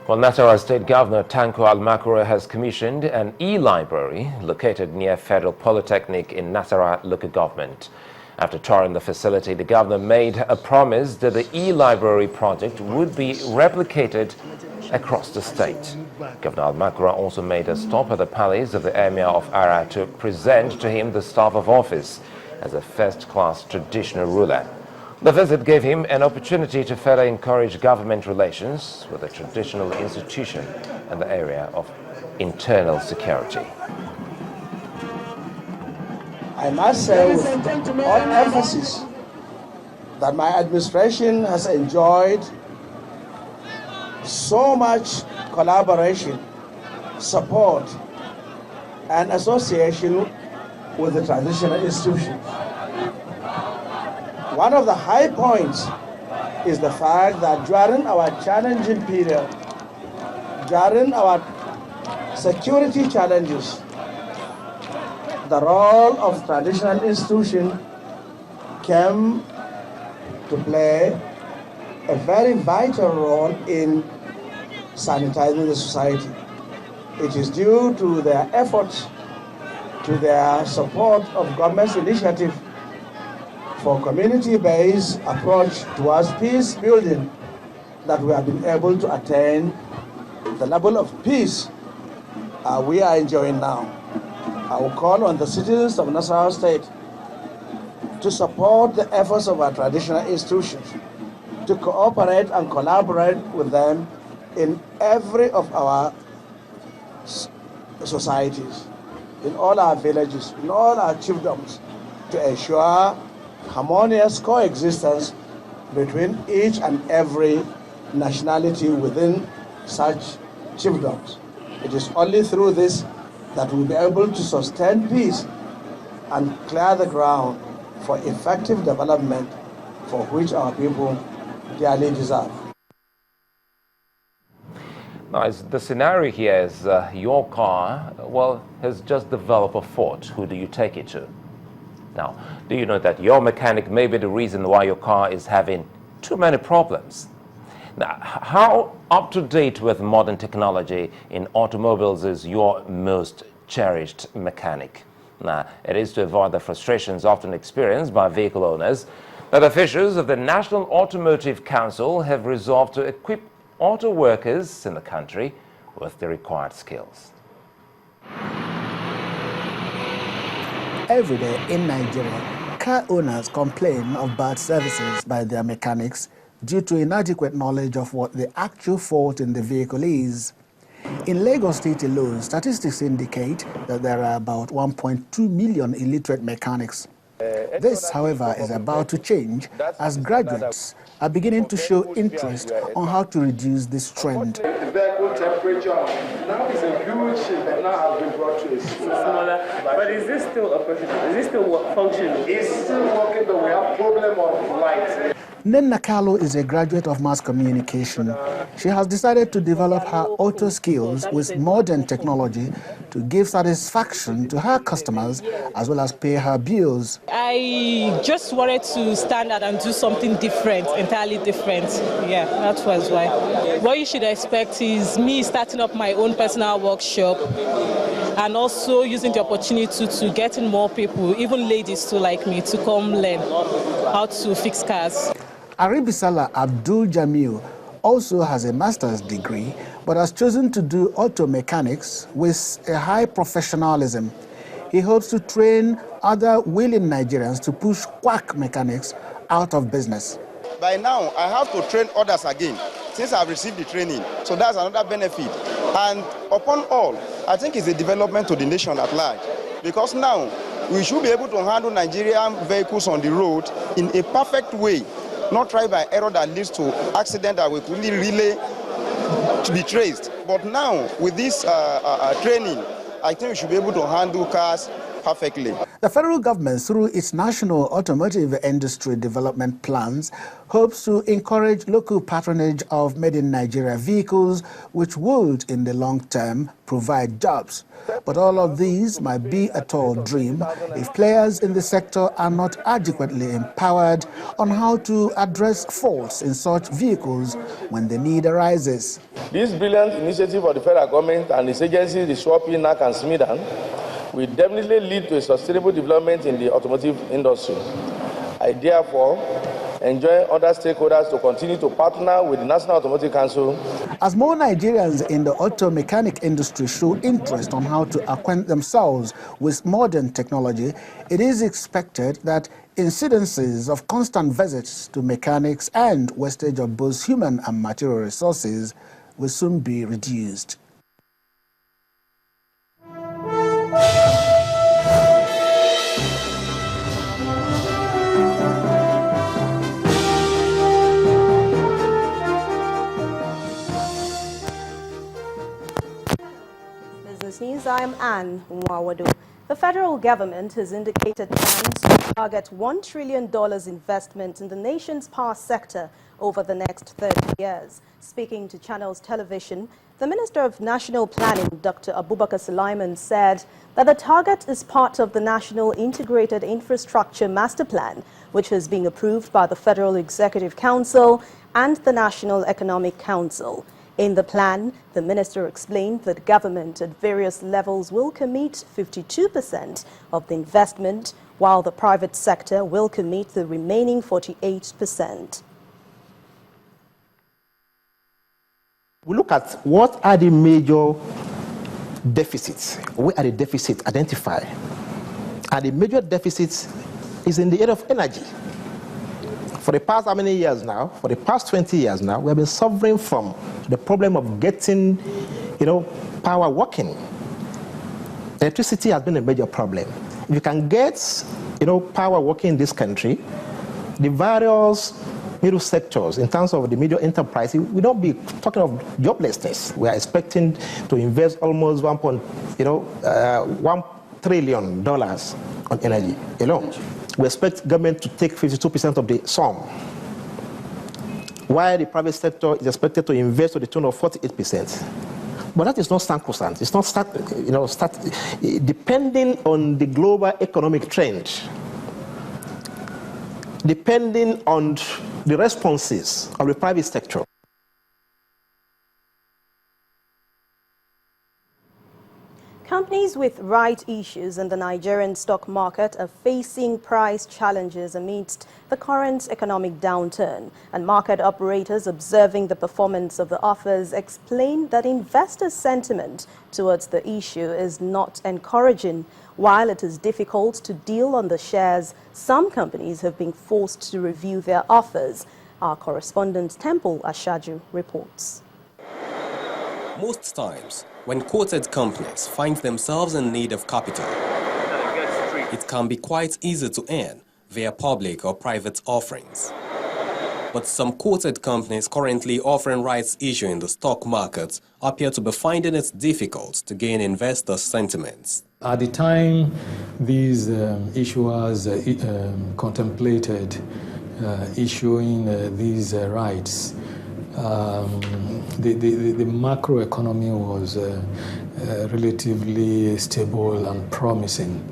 Well, Nasarawa State Governor Tanko Almakura has commissioned an e-library located near Federal Polytechnic in Nasarawa local government. After touring the facility, the governor made a promise that the e-library project would be replicated across the state. Governor Almakura also made a stop at the palace of the Emir of Ara to present to him the staff of office as a first-class traditional ruler. The visit gave him an opportunity to further encourage government relations with a traditional institution in the area of internal security. I must say with all emphasis that my administration has enjoyed so much collaboration, support, and association with the traditional institutions. One of the high points is the fact that during our challenging period, during our security challenges, the role of traditional institutions came to play a very vital role in sanitizing the society. It is due to their efforts, to their support of government's initiative for community-based approach towards peace building that we have been able to attain the level of peace we are enjoying now. I will call on the citizens of Nasarawa State to support the efforts of our traditional institutions, to cooperate and collaborate with them in every of our societies, in all our villages, in all our chiefdoms, to ensure harmonious coexistence between each and every nationality within such chiefdoms. It is only through this that we'll be able to sustain peace and clear the ground for effective development for which our people dearly deserve. Now, the scenario here is your car, well, has just developed a fault. Who do you take it to? Now, do you know that your mechanic may be the reason why your car is having too many problems? Now, how up-to-date with modern technology in automobiles is your most cherished mechanic? Now, it is to avoid the frustrations often experienced by vehicle owners that officials of the National Automotive Council have resolved to equip auto workers in the country with the required skills. Every day in Nigeria, car owners complain of bad services by their mechanics due to inadequate knowledge of what the actual fault in the vehicle is. In Lagos State alone, statistics indicate that there are about 1.2 million illiterate mechanics. This, however, is about to change as graduates are beginning to show interest on how to reduce this trend. The vehicle temperature now is a huge shift that now has been brought to a smaller. But is this still operational? Is this still functioning? It's still working, but we have problem of light. Nenna Carlo is a graduate of mass communication. She has decided to develop her auto skills with modern technology to give satisfaction to her customers as well as pay her bills. I just wanted to stand out and do something different, entirely different. Yeah, that was why. What you should expect is me starting up my own personal workshop and also using the opportunity to get in more people, even ladies too like me, to come learn how to fix cars. Aribisala Abdul Jamil also has a master's degree but has chosen to do auto mechanics with a high professionalism. He hopes to train other willing Nigerians to push quack mechanics out of business. By now, I have to train others again since I've received the training. So that's another benefit. And upon all, I think it's a development to the nation at large. Because now, we should be able to handle Nigerian vehicles on the road in a perfect way. Not try by error that leads to accident that we could really to be traced. But now, with this training, I think we should be able to handle cars perfectly. The federal government, through its national automotive industry development plans, hopes to encourage local patronage of made-in-Nigeria vehicles, which would, in the long term, provide jobs. But all of these might be a tall dream if players in the sector are not adequately empowered on how to address faults in such vehicles when the need arises. This brilliant initiative of the federal government and its agencies, the SWAPI, NAC, and SMIDAN, will definitely lead to a sustainable development in the automotive industry. I therefore enjoin other stakeholders to continue to partner with the National Automotive Council. As more Nigerians in the auto mechanic industry show interest on how to acquaint themselves with modern technology, it is expected that incidences of constant visits to mechanics and wastage of both human and material resources will soon be reduced. News. I am Anne Mwawadu. The federal government has indicated plans to target $1 trillion investment in the nation's power sector over the next 30 years. Speaking to Channels Television, the Minister of National Planning, Dr. Abubakar Sulaiman, said that the target is part of the National Integrated Infrastructure Master Plan, which has been approved by the Federal Executive Council and the National Economic Council. In the plan, the minister explained that government at various levels will commit 52% of the investment, while the private sector will commit the remaining 48%. We look at what are the major deficits, where are the deficits identified? And the major deficits is in the area of energy. For the past how many years now? For the past 20 years now, we have been suffering from the problem of getting, power working. Electricity has been a major problem. If you can get, power working in this country, the various middle sectors, in terms of the medium enterprise, we don't be talking of joblessness. We are expecting to invest almost $1 trillion on energy alone. We expect government to take 52% of the sum, while the private sector is expected to invest to the tune of 48%. But that is not sacrosanct. It's not depending on the global economic trend, depending on the responses of the private sector. Companies with right issues in the Nigerian stock market are facing price challenges amidst the current economic downturn, and market operators observing the performance of the offers explain that investor sentiment towards the issue is not encouraging. While it is difficult to deal on the shares, some companies have been forced to review their offers. Our correspondent Temple Ashaju reports. Most times, when quoted companies find themselves in need of capital, it can be quite easy to earn via public or private offerings. But some quoted companies currently offering rights issue in the stock market appear to be finding it difficult to gain investor sentiments. At the time these issuers contemplated issuing these rights, the macroeconomy was relatively stable and promising.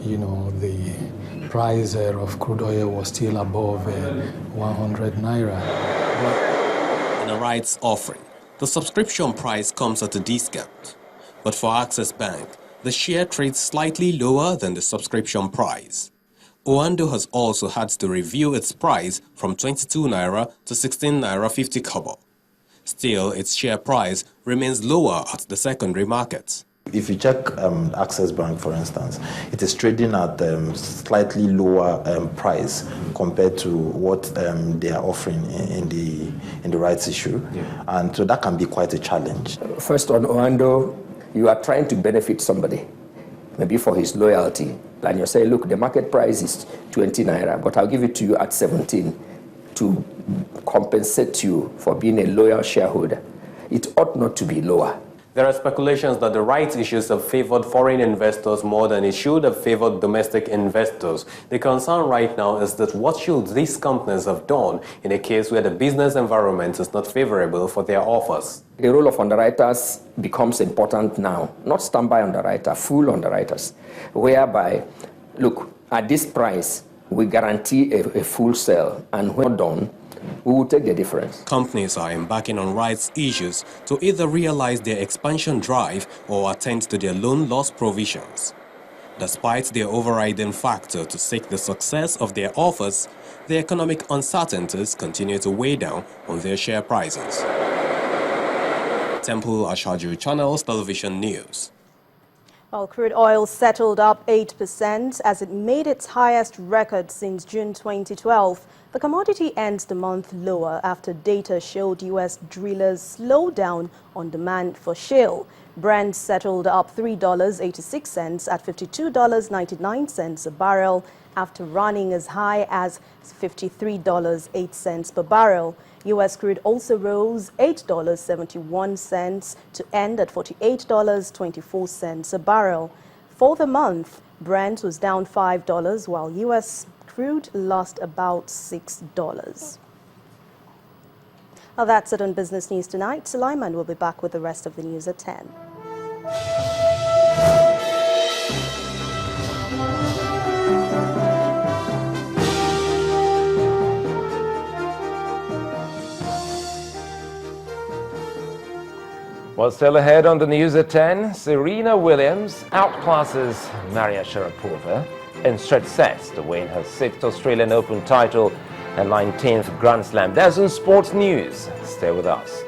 The price of crude oil was still above 100 naira. In a rights offering, the subscription price comes at a discount. But for Access Bank, the share trades slightly lower than the subscription price. Oando has also had to review its price from 22 naira to 16 naira 50 kobo. Still, its share price remains lower at the secondary market. If you check Access Bank, for instance, it is trading at slightly lower price compared to what they are offering in the rights issue, and so that can be quite a challenge. First on Oando, you are trying to benefit somebody, maybe for his loyalty, and you say, look, the market price is 20 naira, but I'll give it to you at 17 to compensate you for being a loyal shareholder. It ought not to be lower. There are speculations that the rights issues have favored foreign investors more than it should have favored domestic investors. The concern right now is that what should these companies have done in a case where the business environment is not favorable for their offers? The role of underwriters becomes important now, not standby underwriter, full underwriters, whereby, look, at this price, we guarantee a full sale, and when done, we will take the difference. Companies are embarking on rights issues to either realize their expansion drive or attend to their loan loss provisions. Despite their overriding factor to seek the success of their offers, the economic uncertainties continue to weigh down on their share prices. Temple Ashaju Channels Television News. Well, crude oil settled up 8% as it made its highest record since June 2012. The commodity ends the month lower after data showed U.S. drillers slowed down on demand for shale. Brent settled up $3.86 at $52.99 a barrel after running as high as $53.08 per barrel. U.S. crude also rose $8.71 to end at $48.24 a barrel. For the month, Brent was down $5, while U.S. crude lost about $6. Well, that's it on Business News Tonight. Sulaiman will be back with the rest of the news at 10. Well, still ahead on the news at 10, Serena Williams outclasses Maria Sharapova in straight sets to win her 6th Australian Open title and 19th Grand Slam. That's in sports news. Stay with us.